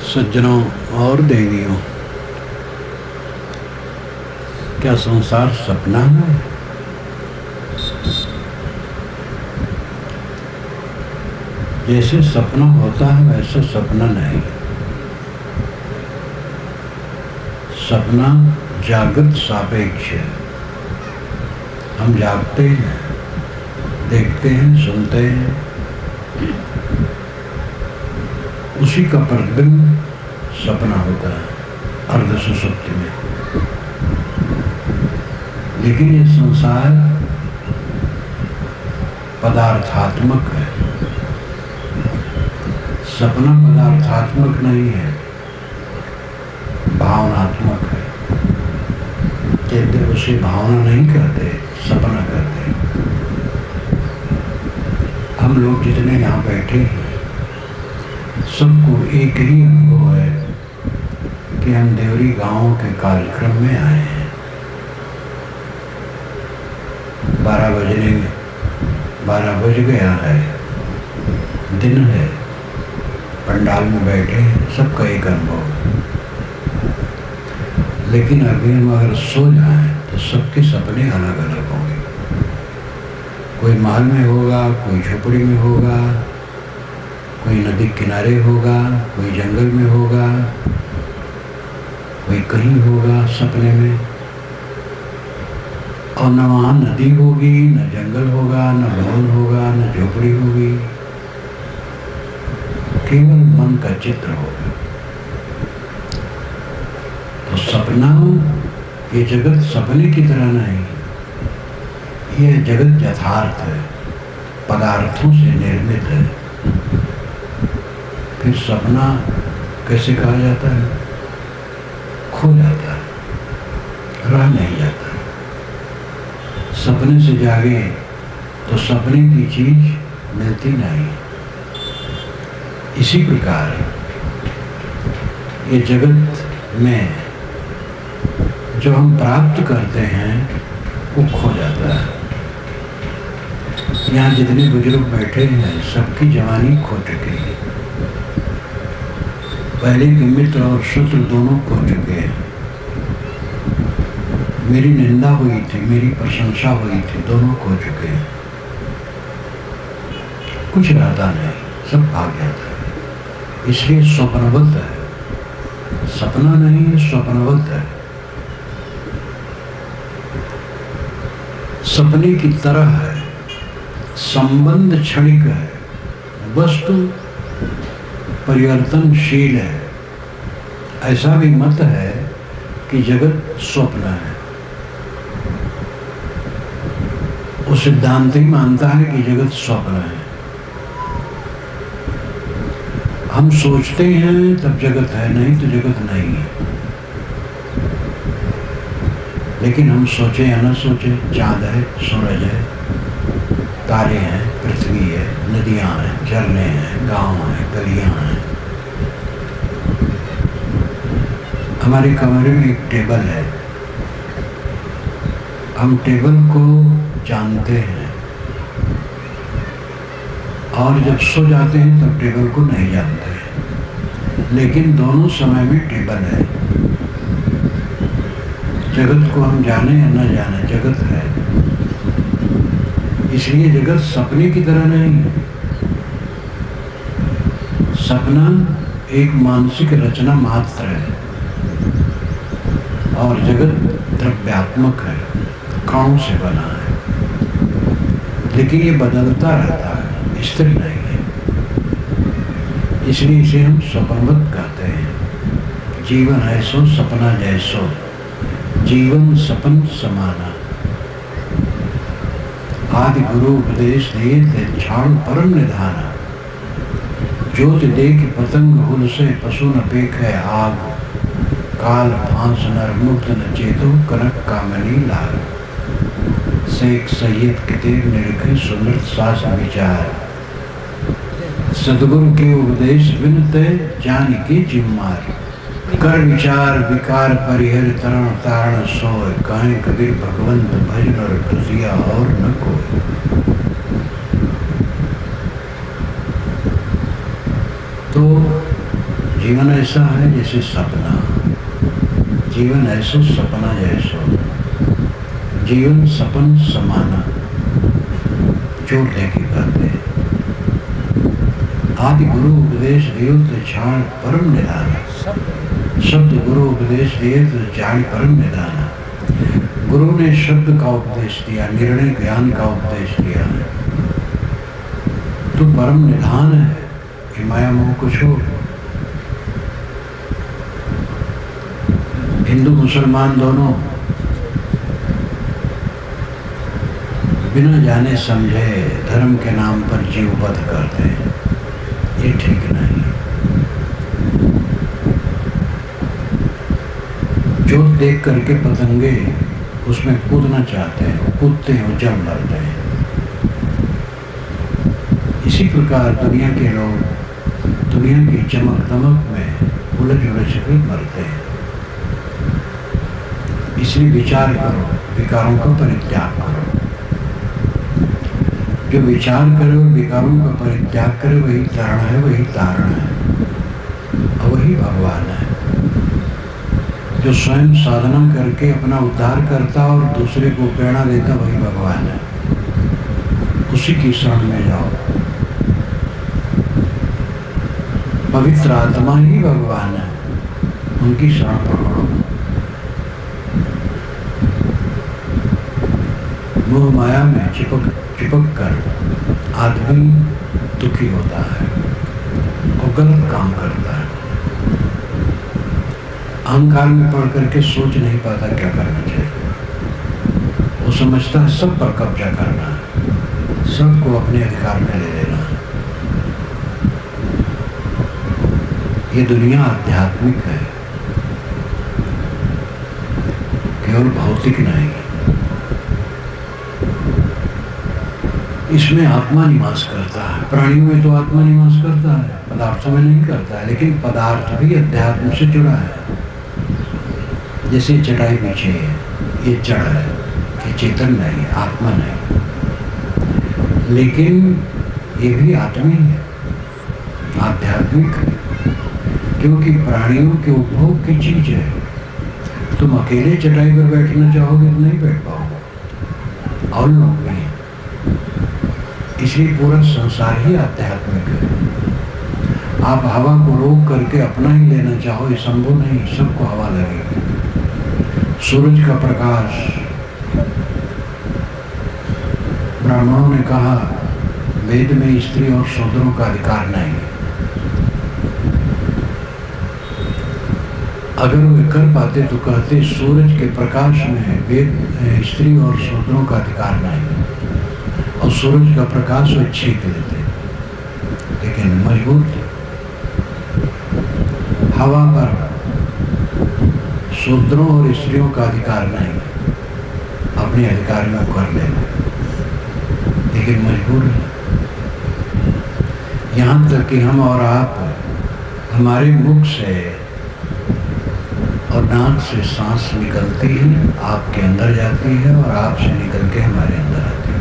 सज्जनों और देवियों, क्या संसार सपना है? जैसे सपना होता है वैसे सपना नहीं। सपना जागृत सापेक्ष है। हम जागते हैं, देखते हैं, सुनते हैं, उसी का प्रतिबिंब सपना होता है अर्ध सुषुप्ति में। लेकिन ये संसार पदार्थात्मक है, सपना पदार्थात्मक नहीं है, भावनात्मक है। कहते उसे भावना नहीं कहते, सपना कहते। हम लोग जितने यहाँ बैठे हैं सबको एक ही अनुभव है कि हम देवरी गांव के कार्यक्रम में आए हैं। 12 बज गया है, दिन है, पंडाल में बैठे हैं, सबका एक अनुभव है। लेकिन अभी हम अगर सो जाएं तो सबके सपने अलग अलग होंगे। कोई महल में होगा, कोई झोपड़ी में होगा, कोई नदी किनारे होगा, कोई जंगल में होगा, कोई कहीं होगा सपने में। और न वहाँ नदी होगी, न जंगल होगा, न भवन होगा, न झोपड़ी होगी, केवल मन का चित्र होगा। तो सपना, ये जगत सपने की तरह नहीं, यह जगत यथार्थ है, पदार्थों से निर्मित है। फिर सपना कैसे कहा जाता है? खो जाता है, रह नहीं जाता। सपने से जागे तो सपने की चीज मिलती नहीं। इसी प्रकार ये जगत में जो हम प्राप्त करते हैं वो खो जाता है। यहाँ जितने बुजुर्ग बैठे हैं सबकी जवानी खो चुकी है। पहले के मित्र और शत्रु दोनों खो चुके हैं। मेरी निंदा हुई थी, मेरी प्रशंसा हुई थी, दोनों खो चुके हैं। कुछ रहता नहीं, सब भाग जाता है। इसलिए स्वप्नवत है, सपना नहीं, स्वप्नवत है। सपने की तरह है, संबंध क्षणिक है, वस्तु परिवर्तनशील है। ऐसा भी मत है कि जगत स्वप्न है। वो सिद्धांती मानता है कि जगत स्वप्न है। हम सोचते हैं तब जगत है, नहीं तो जगत नहीं है। लेकिन हम सोचे या न सोचे, चांद है, सूरज है, तारे हैं, पृथ्वी है, नदियां हैं, झरने हैं, गांव हैं, गलियां हैं। हमारे कमरे में एक टेबल है, हम टेबल को जानते हैं और जब सो जाते हैं तब टेबल को नहीं जानते हैं। लेकिन दोनों समय में टेबल है। जगत को हम जाने या न जाने, जगत है। इसलिए जगत सपने की तरह नहीं है। सपना एक मानसिक रचना मात्र है और जगत द्रव्यात्मक है, कणों से बना है। लेकिन ये बदलता रहता है, स्थिर नहीं है। इसलिए इसे हम स्वप्नवत कहते हैं। जीवन ऐसो सपना जैसो, जीवन सपन समाना। आदि गुरु उपदेश दिए क्षण परम निधाना। ज्योति देख पतंग हुल से पशु न पेखे आग। काल फांस नर मुक्त न चेतो कनक कामनी लाल। शेख सैयद कितेब निरखे सुंदर सास विचार। सदगुरु के उपदेश विनते जान के जिम्मार। कर विचार विकार परिहर तरण तारण सोय। कहें कबीर भगवंत भजन और खुशिया और न कोई। तो जीवन ऐसा है जैसे सपना, जीवन ऐसो सपना जैसो, जीवन सपन समाना, जोड़ लेके कहते। आदि गुरु उपदेश दियो तो जान परम निधाना, शब्द गुरु उपदेश दिए तो जान परम निधाना। गुरु ने शब्द का उपदेश दिया, निर्णय ज्ञान का उपदेश दिया। तू परम निधान है कि माया मोह को छोड़। हिंदू मुसलमान दोनों बिना जाने समझे धर्म के नाम पर जीव वध करते हैं, ये ठीक नहीं। जोत देख करके पतंगे उसमें कूदना चाहते हैं, कूदते हैं, जम मरते हैं। इसी प्रकार दुनिया के लोग दुनिया की चमक दमक में उलझ उलझ कर मरते हैं। इसलिए विचार करो, विकारों का परित्याग करो। जो विचार करे और विकारों का परित्याग करे वही तरण है, वही तारण है और वही भगवान है। जो स्वयं साधना करके अपना उद्धार करता और दूसरे को प्रेरणा देता वही भगवान है। उसी की शरण में जाओ। पवित्र आत्मा ही भगवान है, उनकी शरण पकड़ो। मोह माया में चिपक कर आदमी दुखी होता है और गलत काम करता है। अहंकार में पढ़ करके सोच नहीं पाता क्या करना चाहिए। वो समझता है सब पर कब्जा करना है, सबको अपने अधिकार में ले लेना है। ये दुनिया आध्यात्मिक है, केवल भौतिक नहीं। इसमें आत्मा निवास करता है। प्राणियों में तो आत्मा निवास करता है, पदार्थों में नहीं करता है। लेकिन पदार्थ भी अध्यात्म से जुड़ा है। जैसे चटाई बिछी है, ये जड़ है, ये चेतन नहीं, आत्मा नहीं। लेकिन ये भी आत्मी है, आध्यात्मिक है, क्योंकि प्राणियों के उपभोग की चीज है। तुम अकेले चटाई पर बैठना चाहोगे तो नहीं बैठ पाओगे, और लोग नहीं। इसलिए पूरा संसार ही आध्यात्मिक है। आप हवा को रोक करके अपना ही लेना चाहो, ये संभव नहीं, सबको हवा लगेगी। सूरज का प्रकाश, ब्राह्मणों ने कहा वेद में स्त्री और शूद्रों का अधिकार नहीं। अगर वे कर पाते तो कहते सूरज के प्रकाश में वेद स्त्री और शूद्रों का अधिकार नहीं, और सूरज का प्रकाश वो छीन लेते। लेकिन मजबूर थे। हवा पर शूद्रों और स्त्रियों का अधिकार नहीं, अपने अधिकार में कर लेना, लेकिन मजबूर है। यहाँ तक कि हम और आप, हमारे मुख से और नाक से सांस निकलती है, आपके अंदर जाती है और आपसे निकल के हमारे अंदर आती है।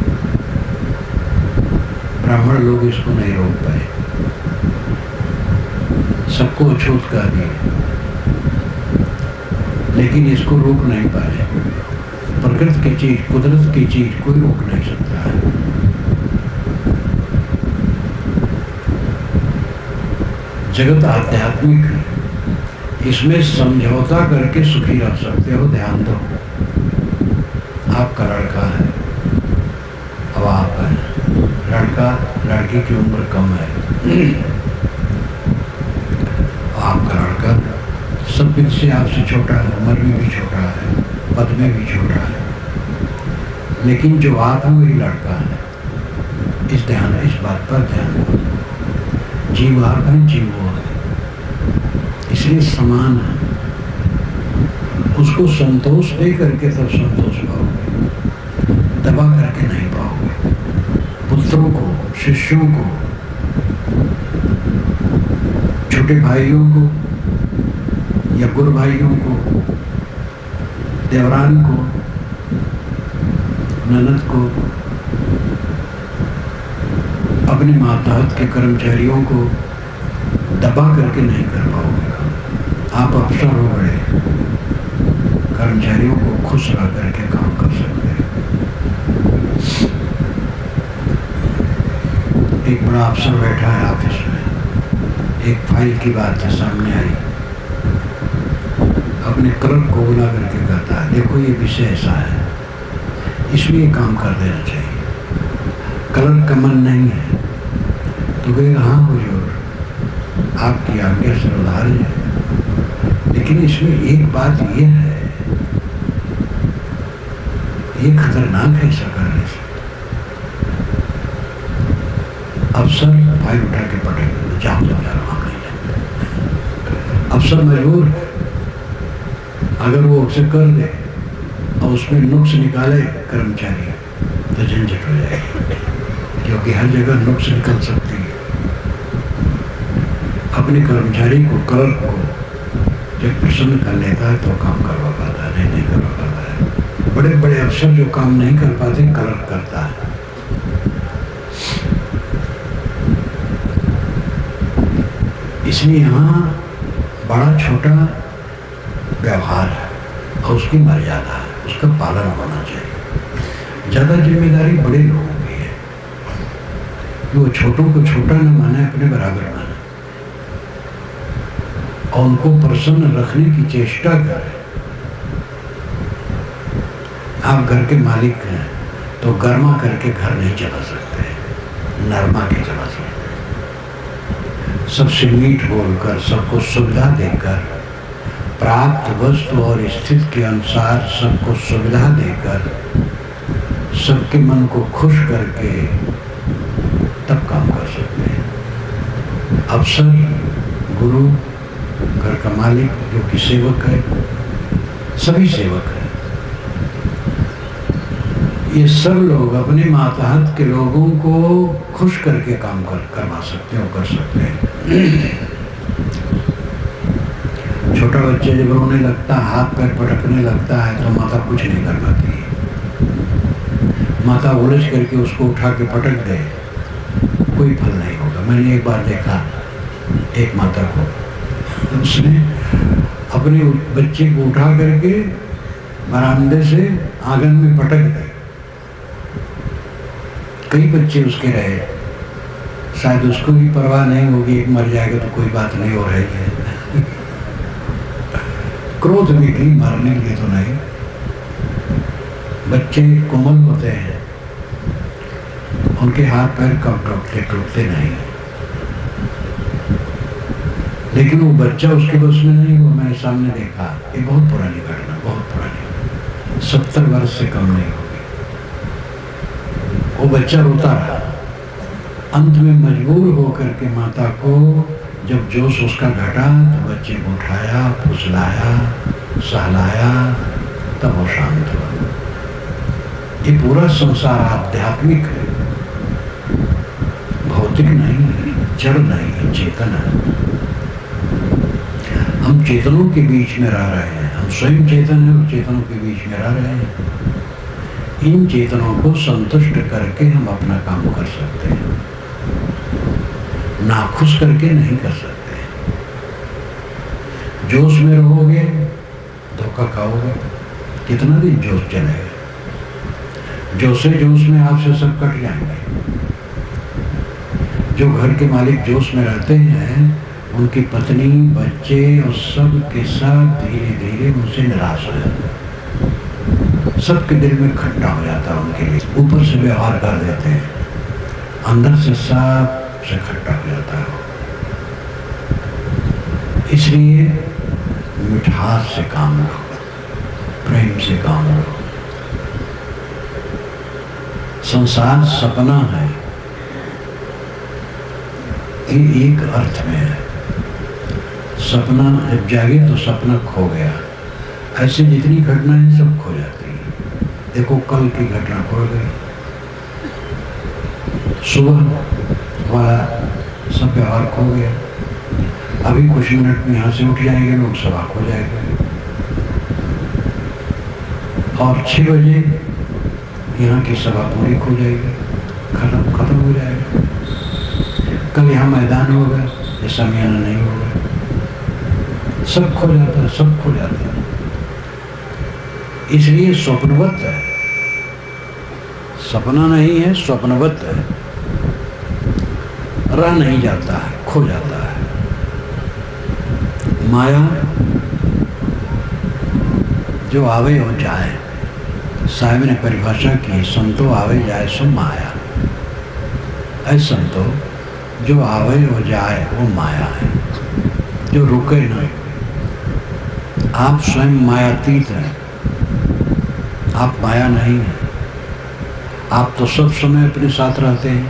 ब्राह्मण लोग इसको नहीं रोक पाए, सबको अछूत कर दिए, लेकिन इसको रोक नहीं पाए। प्रकृति की चीज, कुदरत की चीज कोई रोक नहीं सकता है। जगत आध्यात्मिक है, इसमें समझौता करके सुखी रह सकते हो। ध्यान दो, आपका लड़का है, अब आप है, लड़का लड़की की उम्र कम है, आपका लड़का सब कुछ से आपसे छोटा है, उम्र में भी छोटा है, पद में भी छोटा है, लेकिन जो आप है वही लड़का है। इस बात पर ध्यान दो। जीव आप है, जीव वो है, इसलिए समान है। उसको संतोष दे करके तब संतोष पाओगे, दबा करके नहीं पाओगे। पुत्रों को, शिष्यों को, छोटे भाइयों को या गुरु भाइयों को, देवरान को, ननद को, अपने मातहत के कर्मचारियों को दबा करके नहीं कर पाओगे। आप अफसर हो गए, कर्मचारियों को खुश रह करके काम कर सकते हैं। एक बड़ा अफसर बैठा है ऑफिस में, एक फाइल की बात है सामने आई, अपने क्लर्क को बुला करके कहता है देखो ये विषय ऐसा है, इसलिए काम कर देना चाहिए। क्लर्क का मन नहीं है तो कहेगा हाँ हुजूर आपकी आज्ञा से उधार है, लेकिन इसमें एक बात ये है, ये खतरनाक है ऐसा करने से। अफसर फाइल उठा के पढ़ेगा, जाओ जाओ यार वहां नहीं। अफसर मजबूर है, अगर वो उसे कर दे और उसमें नुक्स निकाले कर्मचारी तो झंझट हो जाएगी, क्योंकि हर जगह नुक्स निकल सकती है। अपने कर्मचारी को, क्लर्क को जब प्रसन्न कर लेता है तो काम करवा पाता है, नहीं करवा पाता है। बड़े बड़े अफसर जो काम नहीं कर पाते क्लर्क करता है। इसलिए यहाँ बड़ा छोटा व्यवहार है और उसकी मर्यादा है, उसका पालन होना चाहिए। ज़्यादा जिम्मेदारी बड़े लोगों की है, वो छोटों को छोटा न माने, अपने बराबर माने और उनको प्रसन्न रखने की चेष्टा करें। आप घर के मालिक हैं तो गर्मा करके घर नहीं चला सकते, नरमा के चला सकते। सबसे मीठ बोलकर, सबको सुविधा देकर, प्राप्त वस्तु और स्थिति के अनुसार सबको सुविधा देकर, सबके मन को खुश करके तब काम कर सकते हैं। अफसर, गुरु, घर का मालिक जो कि सेवक है, सभी सेवक हैं, ये सब लोग अपने मातहत के लोगों को खुश करके काम करवा सकते हैं और कर सकते हैं। छोटा बच्चे जब रोने लगता है, हाथ पैर पटकने लगता है तो माता कुछ नहीं कर पाती। माता उलझ करके उसको उठा के पटक दे, कोई फल नहीं होगा। मैंने एक बार देखा एक माता को, उसने अपने बच्चे को उठा करके बरामदे से आंगन में पटक दे। कई बच्चे उसके रहे, शायद उसको भी परवाह नहीं होगी, एक मर जाएगा तो कोई बात नहीं हो रही है। क्रोध में भी मारने के तो नहीं। बच्चे कोमल होते हैं, उनके हाथ पैर कब टूटते नहीं, लेकिन वो बच्चा उसके बस में नहीं हुआ। मैंने सामने देखा, ये बहुत पुरानी घटना, बहुत पुरानी, 70 वर्ष से कम नहीं होगी। वो बच्चा रोता रहा, अंत में मजबूर होकर के माता को जब जोश उसका घटा तो बच्चे को उठाया, फुसलाया, सहलाया, तब वो शांत हुआ। ये पूरा संसार आध्यात्मिक है, भौतिक नहीं है, जड़ नहीं है, चेतन है। हम चेतनों के बीच में रह रहे हैं, हम स्वयं चेतन हैं और चेतनों के बीच में रह रहे हैं। इन चेतनों को संतुष्ट करके हम अपना काम कर सकते हैं, नाखुश करके नहीं कर सकते। जोश में रहोगे धोखा खाओगे, कितना दिन जोश चलेगा? जोश में आपसे सब कट जाएंगे। जो घर के मालिक जोश में रहते हैं, उनकी पत्नी, बच्चे और सब के सब धीरे धीरे उनसे निराश हो जाते हैं। सबके दिल में खट्टा हो जाता है उनके लिए। ऊपर से व्यवहार कर देते हैं, अंदर से सब से खट्टा हो जाता है। इसलिए मिठास से काम लो, प्रेम से काम लो। संसार सपना है, ये एक अर्थ में है। सपना जब जागे तो सपना खो गया। ऐसे जितनी घटनाएं सब खो जाती हैं। देखो कल की घटना खो गई, सुबह वाला सब व्यवहार खो गया। अभी कुछ मिनट में यहाँ से उठ जाएंगे लोग, सभा खो जाएगा और 6 बजे यहाँ की सभा पूरी खो जाएगी, खत्म हो जाएगा। कल यहाँ मैदान होगा, ये सामियाना नहीं होगा, सब खो जाता है, सब खो जाता है। इसलिए स्वप्नवत है, सपना नहीं है, स्वप्नवत है, रह नहीं जाता है, खो जाता है। माया जो आवे हो जाए, साहिब ने परिभाषा की, संतो आवे जाए सो माया। ऐ संतो, जो आवे हो जाए वो माया है, जो रुके ना। आप स्वयं मायातीत हैं, आप माया नहीं हैं। आप तो सब समय अपने साथ रहते हैं।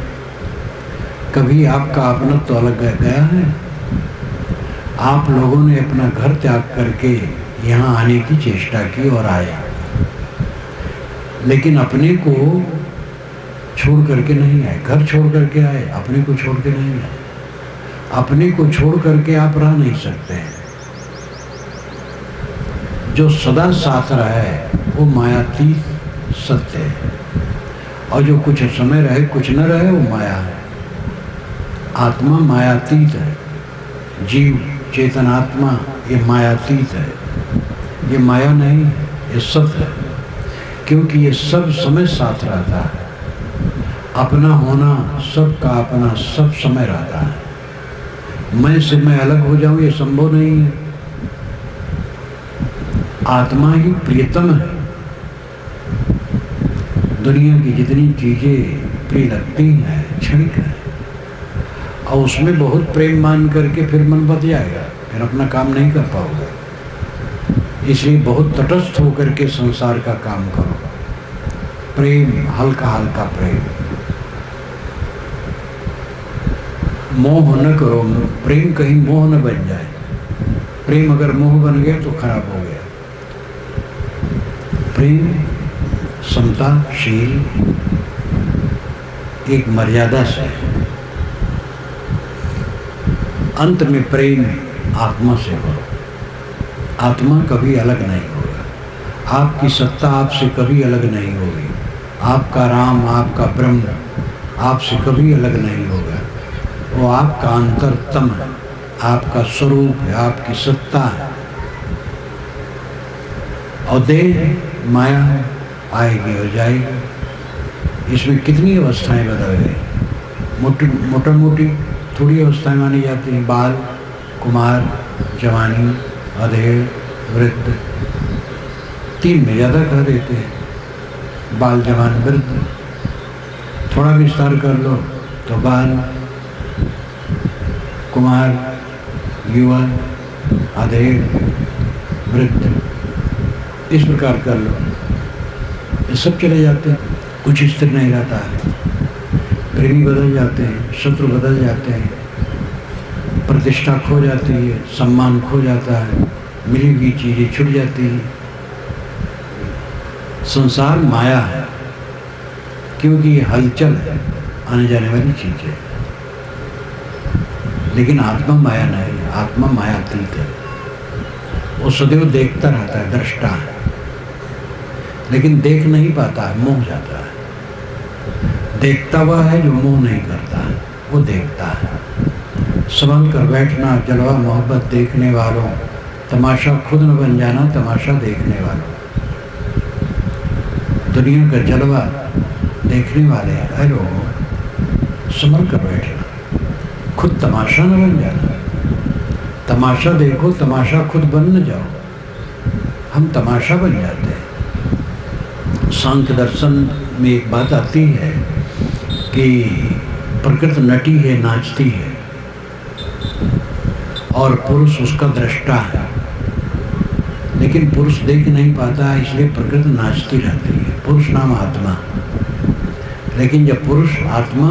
कभी आपका अपना तो अलग गया है? आप लोगों ने अपना घर त्याग करके यहाँ आने की चेष्टा की और आए, लेकिन अपने को छोड़ करके नहीं आए। घर छोड़ करके आए, अपने को छोड़ के नहीं आए। अपने को छोड़ करके आप रह नहीं सकते हैं। जो सदा साथ रहे वो मायातीत सत्य है, और जो कुछ समय रहे कुछ न रहे वो माया है। आत्मा मायातीत है, जीव चेतनात्मा ये मायातीत है, ये माया नहीं है, ये सत्य है। क्योंकि ये सब समय साथ रहता है, अपना होना सबका अपना सब समय रहता है। मैं से मैं अलग हो जाऊं ये संभव नहीं है। आत्मा ही प्रियतम है। दुनिया की जितनी चीजें प्रिय लगती हैं क्षणिक है, और उसमें बहुत प्रेम मान करके फिर मन बच जाएगा, फिर अपना काम नहीं कर पाओगे। इसलिए बहुत तटस्थ होकर के संसार का काम करो। प्रेम, हल्का हल्का प्रेम, मोह न करो। प्रेम कहीं मोह न बन जाए। प्रेम अगर मोह बन गया तो खराब हो गया। प्रेम समताशील, एक मर्यादा से। अंत में प्रेम आत्मा से हो। आत्मा कभी अलग नहीं होगा। आपकी सत्ता आपसे कभी अलग नहीं होगी। आपका राम, आपका ब्रह्म आपसे कभी अलग नहीं होगा। वो आपका अंतरतम है, आपका स्वरूप है, आपकी सत्ता है। और देह माया है, आएगी और जाएगी। इसमें कितनी अवस्थाएं बदल गई। मोटा मोटी थोड़ी अवस्थाएं मानी जाती हैं। बाल, कुमार, जवानी, अधेड़, वृद्ध, 3 में ज़्यादा कह देते हैं। बाल, जवान, वृद्ध। थोड़ा विस्तार कर लो तो बाल, कुमार, युवा, अधेड़, वृद्ध, इस प्रकार कर लो। ये सब चले जाते हैं, कुछ स्थिर नहीं रहता है। प्रेमी बदल जाते हैं, शत्रु बदल जाते हैं, प्रतिष्ठा खो जाती है, सम्मान खो जाता है, मिली हुई चीज़ें छूट जाती हैं। संसार माया है, क्योंकि ये हलचल है, आने जाने वाली चीज़ है। लेकिन आत्मा माया नहीं है, आत्मा मायातीत है। वो सदैव देखता रहता है, दृष्टा है, लेकिन देख नहीं पाता है, मोह जाता है। देखता हुआ है जो मोह नहीं करता है, वो देखता है। संभल कर बैठना जलवा मोहब्बत देखने वालों, तमाशा खुद न बन जाना तमाशा देखने वालों। दुनिया का जलवा देखने वाले है लोगों, संभल कर बैठना, खुद तमाशा न बन जाना। तमाशा देखो, तमाशा खुद बन न जाओ। हम तमाशा बन जाते हैं। सांख्य दर्शन में एक बात आती है कि प्रकृति नटी है, नाचती है, और पुरुष उसका दृष्टा है। लेकिन पुरुष देख नहीं पाता, इसलिए प्रकृति नाचती रहती है। पुरुष नाम आत्मा। लेकिन जब पुरुष आत्मा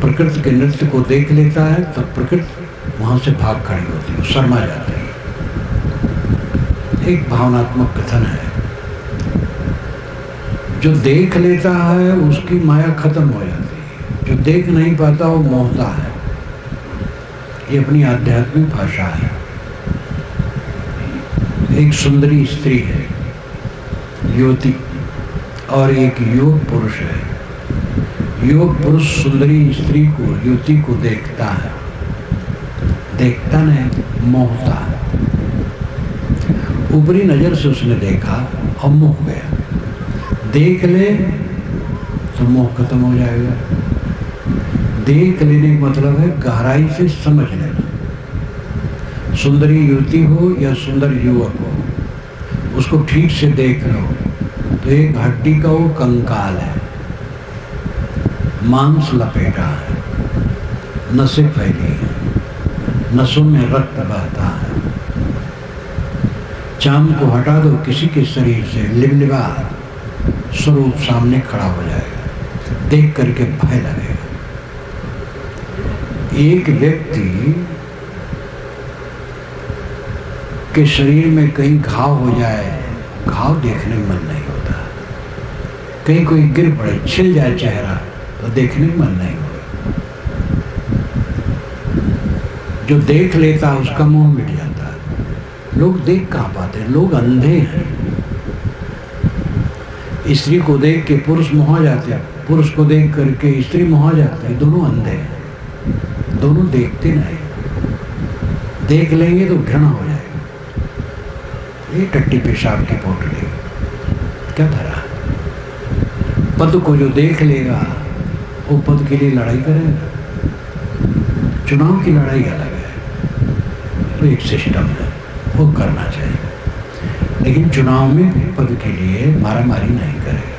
प्रकृति के नृत्य को देख लेता है तब प्रकृति वहाँ से भाग खड़ी होती है, शर्मा जाती है। एक भावनात्मक कथन है, जो देख लेता है उसकी माया खत्म हो जाती है, जो देख नहीं पाता वो मोहता है। ये अपनी आध्यात्मिक भाषा है। एक सुंदरी स्त्री है, युवती, और एक योग पुरुष है। योग पुरुष सुंदरी स्त्री को, युवती को देखता है, देखता नहीं, मोहता। ऊपरी नजर से उसने देखा और मोह गया। देख ले तो मोह खत्म हो जाएगा। देख लेने का मतलब है गहराई से समझ लेना। सुंदरी युवती हो या सुंदर युवक हो, उसको ठीक से देख लो तो एक हड्डी का वो कंकाल है, मांस लपेटा है, नसें फैली हैं, नसों में रक्त बहता है। चांद को हटा दो किसी के शरीर से, लिबलिबा स्वरूप सामने खड़ा हो जाएगा, देख करके भय लगेगा। एक व्यक्ति के शरीर में कहीं घाव हो जाए, घाव देखने में मन नहीं होता। कहीं कोई गिर पड़े, छिल जाए चेहरा, तो देखने में मन नहीं होता। जो देख लेता उसका मुंह मिट जाता है। लोग देख कहाँ पाते, लोग अंधे हैं। स्त्री को देख के पुरुष मोहा जाते हैं, पुरुष को देख करके स्त्री मोहा जाते हैं। दोनों अंधे हैं, दोनों देखते नहीं। देख लेंगे तो घृणा हो जाएगा। ये टट्टी पेशाब की पोटली क्या धरा। पद को जो देख लेगा वो पद के लिए लड़ाई करेगा। चुनाव की लड़ाई अलग है, तो एक सिस्टम है, वो करना चाहिए। लेकिन चुनाव में भी पद के लिए मारामारी नहीं करेगा।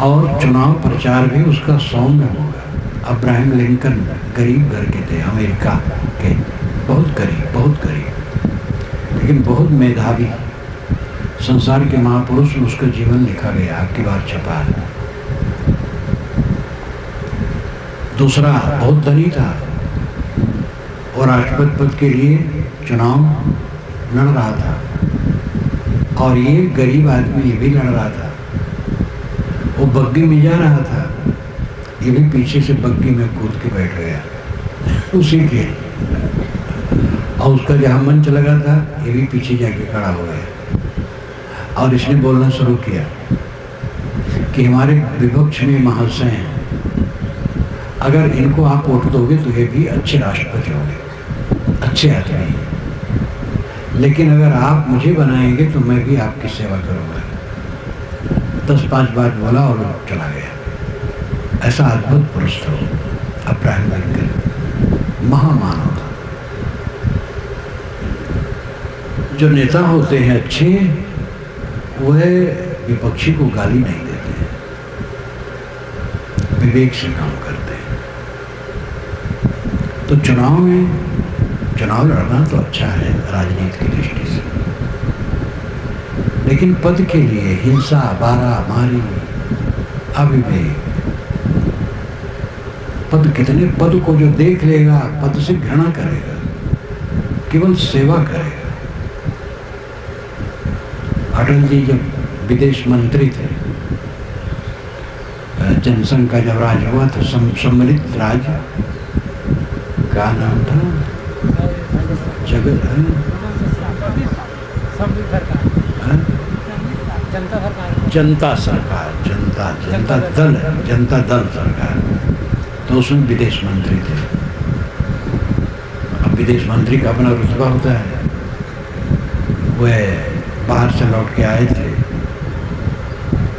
और चुनाव प्रचार भी उसका सौम्य होगा। अब्राहम लिंकन गरीब घर के थे, अमेरिका के, बहुत गरीब, लेकिन बहुत मेधावी, संसार के महापुरुष में उसका जीवन लिखा गया, आपकी बार छपा है। दूसरा बहुत धनी था और राष्ट्रपति पद के लिए चुनाव लड़ रहा था, और ये गरीब आदमी ये भी लड़ रहा था। वो बग्गी में जा रहा था, ये भी पीछे से बग्गी में कूद के बैठ गया उसी के, और उसका जहाँ मंच लगा था ये भी पीछे जाके खड़ा हो गया। और इसने बोलना शुरू किया कि हमारे विपक्ष में महाशय हैं, अगर इनको आप वोट दोगे तो ये भी अच्छे राष्ट्रपति होंगे, अच्छे आदमी, लेकिन अगर आप मुझे बनाएंगे तो मैं भी आपकी सेवा करूँगा। 10-5 बार बोला और चला गया। ऐसा अद्भुत पुरुष था अब्राहम लिंकन, महामानव था। जो नेता होते हैं अच्छे, वह विपक्षी को गाली नहीं देते हैं, विवेक से काम करते हैं। तो चुनाव में चुनाव लड़ना तो अच्छा है राजनीति की दृष्टि से, लेकिन पद के लिए हिंसा, मारामारी, अविवेक, पद को जो देख लेगा पद से घृणा करेगा, केवल सेवा करेगा। अटल जी जब विदेश मंत्री थे, जनसंघ का जब राज हुआ तो सम्मिलित राज, क्या नाम था, जगत जनता सरकार, जनता दल सरकार, तो उसमें विदेश मंत्री थे। अब विदेश मंत्री का अपना रुतबा होता है। वह बाहर से लौट के आए थे,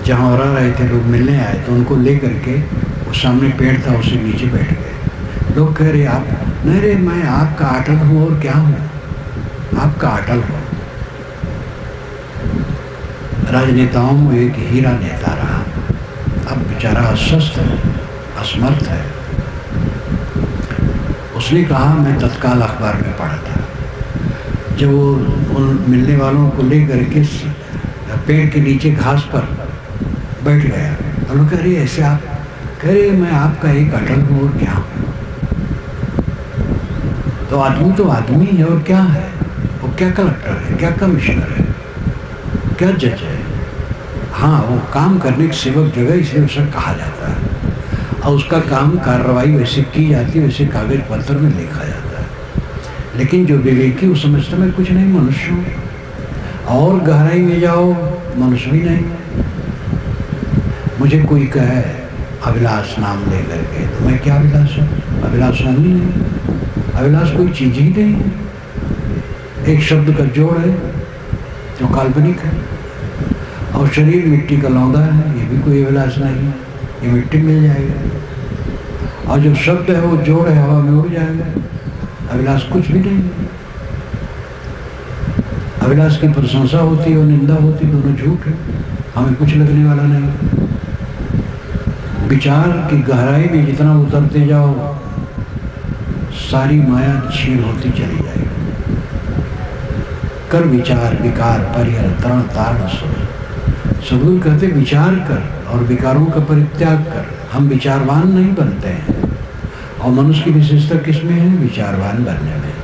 जहाँ और रहे थे लोग मिलने आए, तो उनको ले करके वो सामने पेड़ था उससे नीचे बैठ गए। लोग कह रहे आप, नहीं रे मैं आपका अटल हूँ, और क्या हूँ, आपका अटल हूँ। राजनेताओं में एक हीरा नेता रहा, अब बेचारा अस्वस्थ है, असमर्थ है। उसने कहा, मैं तत्काल अखबार में पढ़ा था, जब वो उन मिलने वालों को ले करके पेड़ के नीचे घास पर बैठ गया, और लोग कह रहे ऐसे आप, कह रहे मैं आपका एक अटल हूँ, और क्या हूँ। तो आदमी है, और क्या है वो, क्या कलेक्टर है, क्या कमिश्नर है, क्या जज है। हाँ, वो काम करने की सेवक जगह, इसलिए उसे कहा जाता है, और उसका काम कार्रवाई वैसे की जाती है, वैसे कागज पत्र में लिखा जाता है। लेकिन जो विवेकी वो समझता मैं कुछ नहीं, मनुष्य हूँ। और गहराई में जाओ, मनुष्य भी नहीं। मुझे कोई कहे अभिलाष नाम ले करके। तो मैं क्या अभिलाष हूँ? अभिलाष हूँ ही नहीं, अभिलाष कोई चीज ही नहीं है, एक शब्द का जोड़ है जो काल्पनिक है। और शरीर मिट्टी का लौंदा है, ये भी कोई अभिलाष नहीं है, ये मिट्टी मिल जाएगा। और जो शब्द है वो जोड़ है, हवा में उड़ जाएगा, अभिलाष कुछ भी नहीं है। अभिलाष की प्रशंसा होती है और निंदा होती, दोनों झूठ है, हमें कुछ लगने वाला नहीं। विचार की गहराई में जितना उतरते जाओ सारी माया क्षीण होती चली जाएगी। कर विचार विकार परिहर तरण तारण सुर। सदगुरु कहते विचार कर और विकारों का परित्याग कर। हम विचारवान नहीं बनते हैं, और मनुष्य की विशेषता किसमें है? विचारवान बनने में।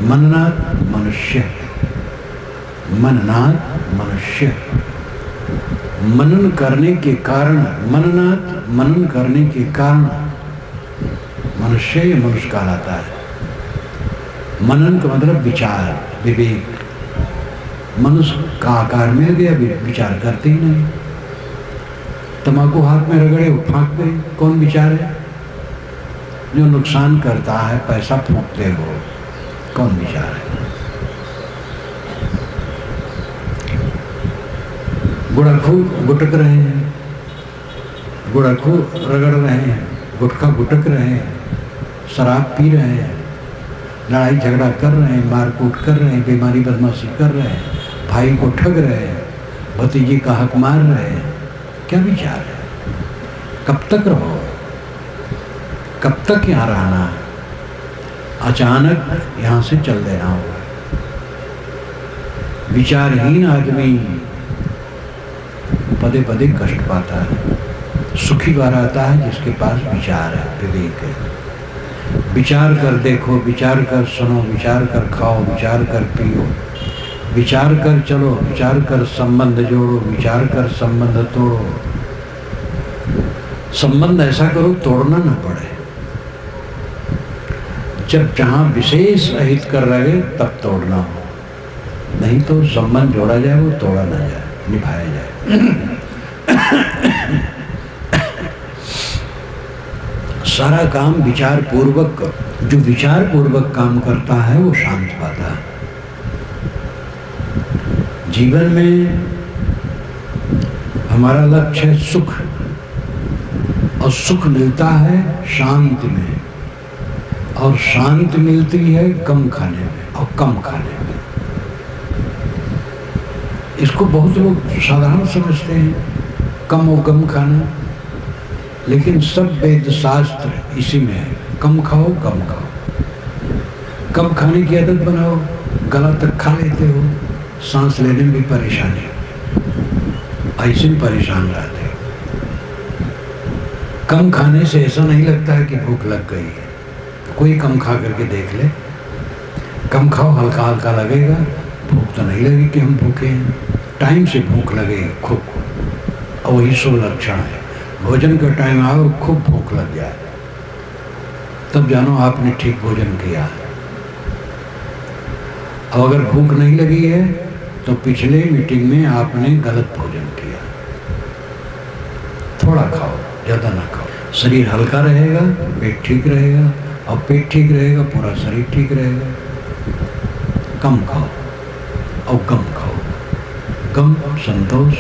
मननाथ मनुष्य, मननाथ मनुष्य। मनन करने के कारण, मननाथ मनन करने के कारण मनुष्य या मनुष्य कहलाता है। मनन का मतलब विचार, विवेक। मनुष्य का आकार मिल गया, विचार करते ही नहीं। तंबाकू हाथ में रगड़े फांक दे, कौन विचार है? जो नुकसान करता है, पैसा फूंकते हो, कौन विचार है? गुड़खू गुटक रहे हैं, गुड़खू रगड़ रहे हैं, गुटखा गुटक रहे हैं, शराब पी रहे हैं, लड़ाई झगड़ा कर रहे हैं, मारकूट कर रहे हैं, बेमारी बदमाशी कर रहे हैं, भाई को ठग रहे हैं, भतीजे का हक मार रहे हैं। क्या विचार है? कब तक रहो? कब तक यहाँ रहना? अचानक यहाँ से चल देना होगा। विचारहीन आदमी पदे पदे कष्ट पाता है। सुखी बार आता है जिसके पास विचार है, विवेक है। विचार कर देखो, विचार कर सुनो, विचार कर खाओ, विचार कर पियो, विचार कर चलो, विचार कर संबंध जोड़ो, विचार कर संबंध तोड़ो। संबंध ऐसा करो तोड़ना न पड़े। जब जहां विशेष अहित कर रहे तब तोड़ना हो, नहीं तो संबंध जोड़ा जाए वो तोड़ा ना जाए, निभाया जाए। सारा काम विचार पूर्वक करो। जो विचार पूर्वक काम करता है वो शांत पाता है। जीवन में हमारा लक्ष्य है सुख, और सुख मिलता है शांति में, और शांति मिलती है कम खाने में और कम खाने में। इसको बहुत लोग साधारण समझते हैं, कम और कम खाना, लेकिन सब वेद शास्त्र इसी में है। कम खाओ, कम खाओ, कम खाने की आदत बनाओ, गला तक खा लेते हो, सांस लेने में भी परेशानी, ऐसे भी परेशान रहते हो। कम खाने से ऐसा नहीं लगता है कि भूख लग गई है। कोई कम खा करके देख ले, कम खाओ, हल्का हल्का लगेगा, भूख तो नहीं लगेगी कि हम भूखे हैं। टाइम से भूख लगेगी खूब, और वही शुभ लक्षण है। भोजन का टाइम आओ, खूब भूख लग जाए, तब जानो आपने ठीक भोजन किया। और अगर भूख नहीं लगी है तो पिछले मीटिंग में आपने गलत भोजन किया। थोड़ा खाओ, ज़्यादा ना खाओ। शरीर हल्का रहेगा, पेट ठीक रहेगा, और पेट ठीक रहेगा पूरा शरीर ठीक रहेगा। कम खाओ और कम खाओ, कम संतोष।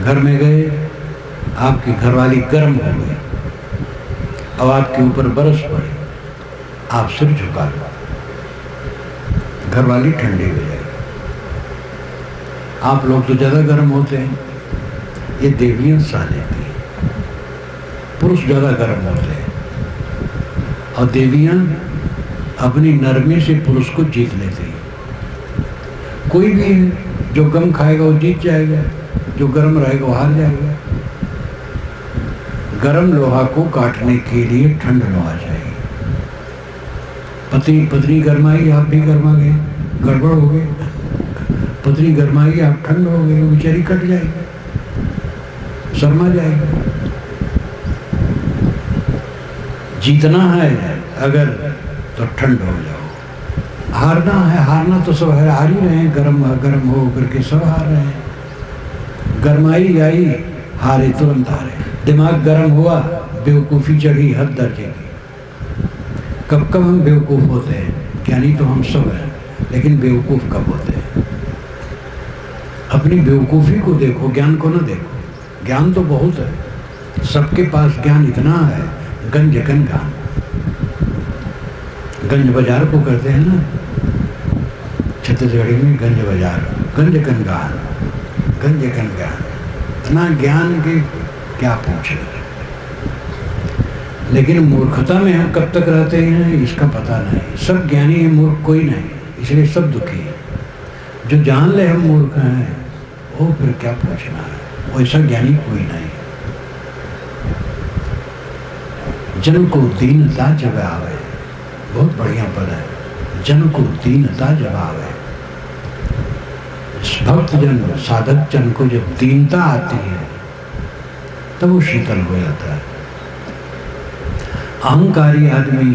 घर में गए, आपकी घरवाली गर्म हो गई, अब आपके ऊपर बरस पड़े, आप सिर झुका लो, घरवाली ठंडी हो जाएगी। आप लोग तो ज़्यादा गर्म होते हैं, ये देवियां सह लेती हैं। पुरुष ज़्यादा गर्म होते हैं, और देवियां अपनी नरमी से पुरुष को जीत लेती हैं। कोई भी है जो कम खाएगा वो जीत जाएगा, जो गर्म रहेगा वो हार जाएगा। गर्म लोहा को काटने के लिए ठंड लोहा चाहिए। पत्नी गरमाई, आप भी गरमा गए, गड़बड़ हो गई। पत्नी गरमाई, आप ठंड हो गए, बेचारी कट जाएगी, शर्मा जाएगी। जीतना है अगर तो ठंड हो जाओ। हारना है, हारना तो सब हार ही रहे हैं, गरम हो करके सब हार रहे हैं। गरमाई आई, हारे तुरंत हारे। दिमाग गर्म हुआ, बेवकूफ़ी चढ़ी हद दर्जे की। कब कब हम बेवकूफ़ होते हैं? ज्ञानी तो हम सब हैं, लेकिन बेवकूफ़ कब होते हैं? अपनी बेवकूफ़ी को देखो, ज्ञान को ना देखो। ज्ञान तो बहुत है, सबके पास ज्ञान इतना है, गंज ज्ञान। गंज बाजार को कहते हैं ना छत्तीसगढ़ी में, गंज बाजार, गंज ज्ञान, गंज ज्ञान। इतना ज्ञान के क्या पूछे। लेकिन मूर्खता में हम कब तक रहते हैं इसका पता नहीं। सब ज्ञानी है, मूर्ख कोई नहीं, इसलिए सब दुखी है। जो जान ले हम मूर्ख हैं, वो फिर क्या पूछना है, वैसा ज्ञानी कोई नहीं। जन को दीनता जब आवे, बहुत बढ़िया पद है, जन को दीनता जब आवे। भक्त जन, साधक जन को जब दीनता आती है तब वो शीतल हो जाता है। अहंकारी आदमी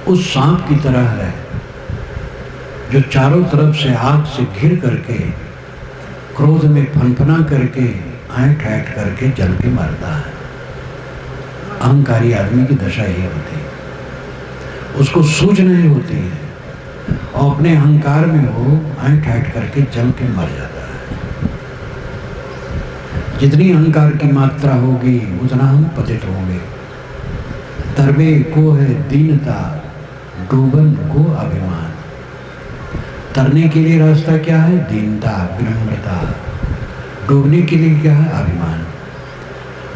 उस सांप की तरह है जो चारों तरफ से आग से घिर करके, क्रोध में फनफना करके, ऐंठ ऐंठ करके जल के मरता है। अहंकारी आदमी की दशा ये होती है, उसको सूझ नहीं होती है और अपने अहंकार में वो ऐंठ ऐंठ करके जल के मर जाता है। जितनी अहंकार की मात्रा होगी उतना हम पतित होंगे। तरबे को है दीनता, डूबन को अभिमान। तरने के लिए रास्ता क्या है? दीनता, विनम्रता। डूबने के लिए क्या है? अभिमान।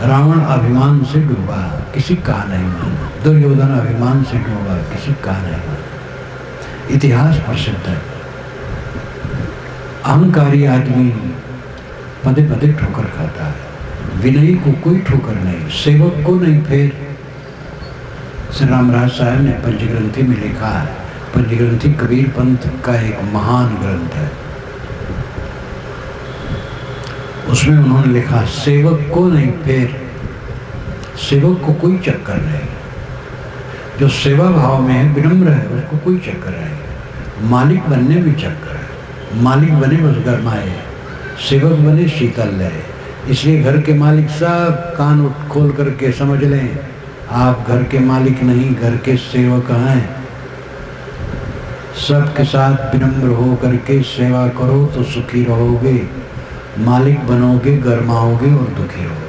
रावण अभिमान से डूबा, किसी का नहीं माना। दुर्योधन अभिमान से डूबा, किसी का नहीं माना। इतिहास प्रसिद्ध है। अहंकारी आदमी पदे पदे ठोकर खाता है, विनयी को कोई ठोकर नहीं, सेवक को नहीं। फिर श्री रामराज साहब ने पंचग्रंथी में लिखा है, पंचग्रंथी कबीर पंथ का एक महान ग्रंथ है, उसमें उन्होंने लिखा सेवक को नहीं, फिर सेवक को कोई चक्कर नहीं। जो सेवा भाव में है, विनम्र है, उसको कोई चक्कर नहीं। मालिक बनने में चक्कर है, मालिक बने बस गरमाए, सेवक बने शीतल रहे। इसलिए घर के मालिक सब कान उठ खोल करके समझ लें, आप घर के मालिक नहीं, घर के सेवक हैं। सबके साथ विनम्र हो करके सेवा करो तो सुखी रहोगे, मालिक बनोगे गरमाओगे और दुखी रहोगे।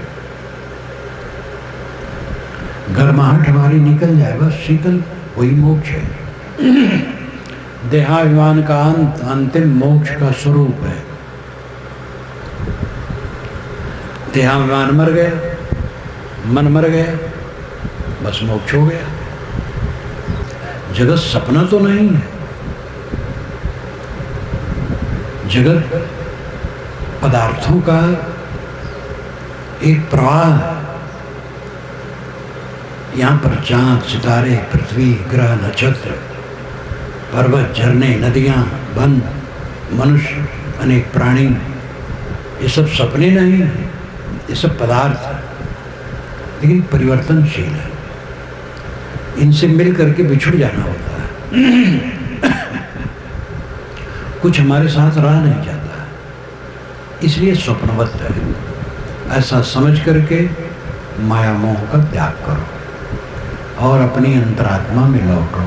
गरमाहट हमारी निकल जाए बस शीतल, वही मोक्ष है। देहाभिमान का अंत अंतिम मोक्ष का स्वरूप है। देहाभिमान मर गया, मन मर गया, बस मोक्ष हो गया। जगत सपना तो नहीं है, जगत पदार्थों का एक प्रवाह है। यहाँ पर चांद, सितारे, पृथ्वी, ग्रह, नक्षत्र, पर्वत, झरने, नदियाँ, वन, मनुष्य, अनेक प्राणी, ये सब सपने नहीं हैं, ये सब पदार्थ है, लेकिन परिवर्तनशील है। इनसे मिल करके बिछुड़ जाना होता है। कुछ हमारे साथ रह नहीं जाता है, इसलिए स्वप्नवत है। ऐसा समझ करके माया मोह का त्याग करो और अपनी अंतरात्मा में लौटो।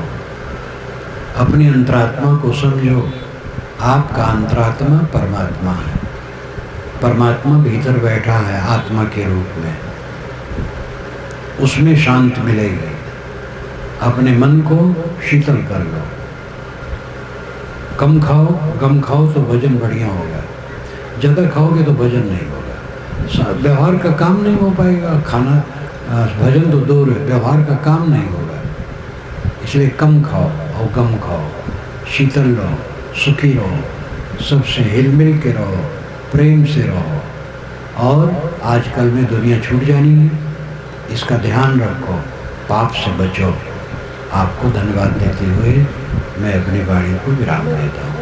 अपनी अंतरात्मा को समझो, आपका अंतरात्मा परमात्मा है। परमात्मा भीतर बैठा है आत्मा के रूप में, उसमें शांति मिलेगी। अपने मन को शीतल कर लो। कम खाओ, गम खाओ तो भजन बढ़िया होगा, ज़्यादा खाओगे तो भजन नहीं होगा। व्यवहार का काम नहीं हो पाएगा। खाना भजन तो दूर है, व्यवहार का काम नहीं होगा। इसलिए कम खाओ और गम खाओ, शीतल रहो, सुखी रहो, सबसे हिल मिल के रहो, प्रेम से रहो। और आजकल में दुनिया छूट जानी है, इसका ध्यान रखो, पाप से बचो। आपको धन्यवाद देते हुए मैं अपनी वाणी को विराम देता हूँ।